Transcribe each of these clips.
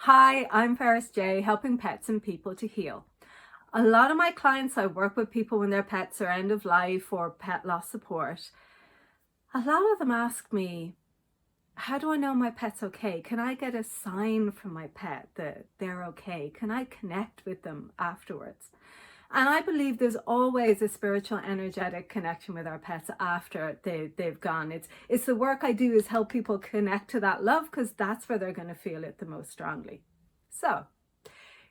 Hi, I'm Ferris J, helping pets and people to heal. A lot of my clients, I work with people when their pets are end of life or pet loss support. A lot of them ask me, how do I know my pet's okay? Can I get a sign from my pet that they're okay? Can I connect with them afterwards? And I believe there's always a spiritual, energetic connection with our pets after they've gone. It's the work I do is help people connect to that love, because that's where they're going to feel it the most strongly. So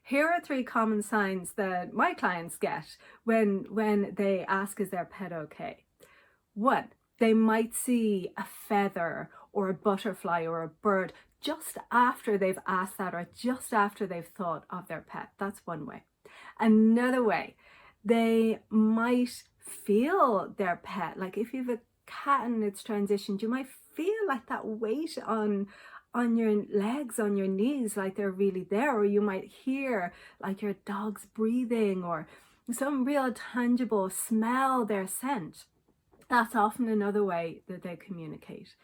here are 3 common signs that my clients get when they ask, is their pet okay? 1, they might see a feather or a butterfly or a bird just after they've asked that, or just after they've thought of their pet. That's one way. Another way, they might feel their pet. Like if you have a cat and it's transitioned, you might feel like that weight on your legs, on your knees, like they're really there. Or you might hear like your dog's breathing, or some real tangible smell their scent. That's often another way that they communicate.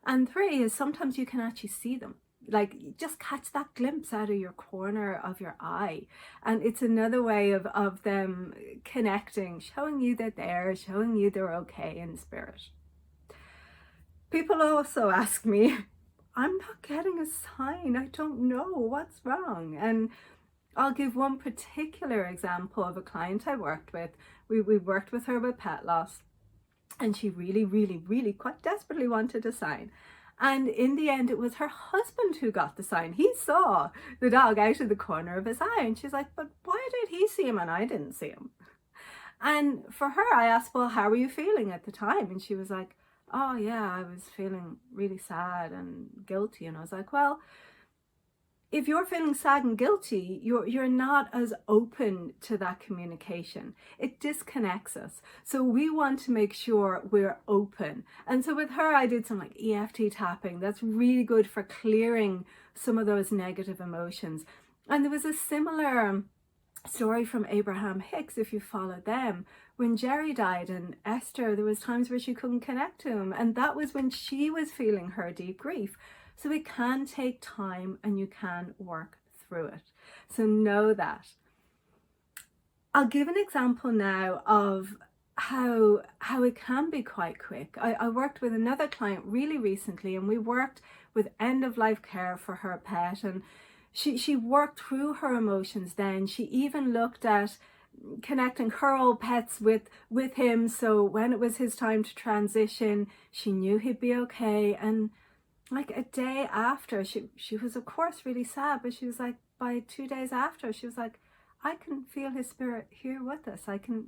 And 3 is sometimes you can actually see them. Like just catch that glimpse out of your corner of your eye. And it's another way of them connecting, showing you that they're, showing you they're okay in spirit. People also ask me, I'm not getting a sign. I don't know what's wrong. And I'll give one particular example of a client I worked with. We worked with her with pet loss, and she really quite desperately wanted a sign. And in the end, it was her husband who got the sign. He saw the dog out of the corner of his eye, and she's like, but why did he see him and I didn't see him? And for her, I asked, well, how were you feeling at the time? And she was like, oh yeah, I was feeling really sad and guilty. And I was like, well, if you're feeling sad and guilty, you're not as open to that communication. It disconnects us. So we want to make sure we're open. And so with her, I did some like EFT tapping. That's really good for clearing some of those negative emotions. And there was a similar story from Abraham Hicks, if you follow them. When Jerry died and Esther, there was times where she couldn't connect to him. And that was when she was feeling her deep grief. So it can take time and you can work through it. So know that. I'll give an example now of how it can be quite quick. I worked with another client really recently, and we worked with end-of-life care for her pet, and she worked through her emotions then. She even looked at connecting her old pets with him, so when it was his time to transition, she knew he'd be okay. And like a day after, she was of course really sad, but she was like, by 2 days after, she was like, I can feel his spirit here with us. I can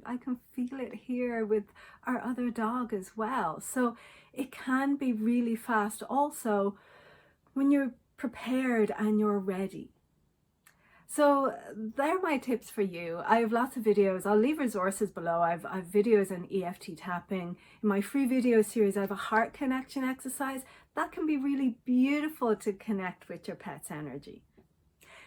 feel it here with our other dog as well. So it can be really fast also when you're prepared and you're ready. So they're my tips for you. I have lots of videos. I'll leave resources below. I've videos on EFT tapping. In my free video series, I have a heart connection exercise that can be really beautiful to connect with your pet's energy.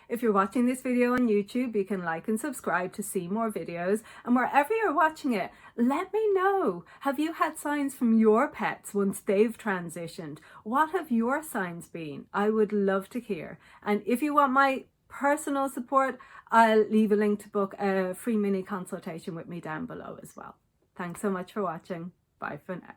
If you're watching this video on YouTube, you can like and subscribe to see more videos. And wherever you're watching it, let me know. Have you had signs from your pets once they've transitioned? What have your signs been? I would love to hear. And if you want my personal support, I'll leave a link to book a free mini consultation with me down below as well. Thanks so much for watching. Bye for now.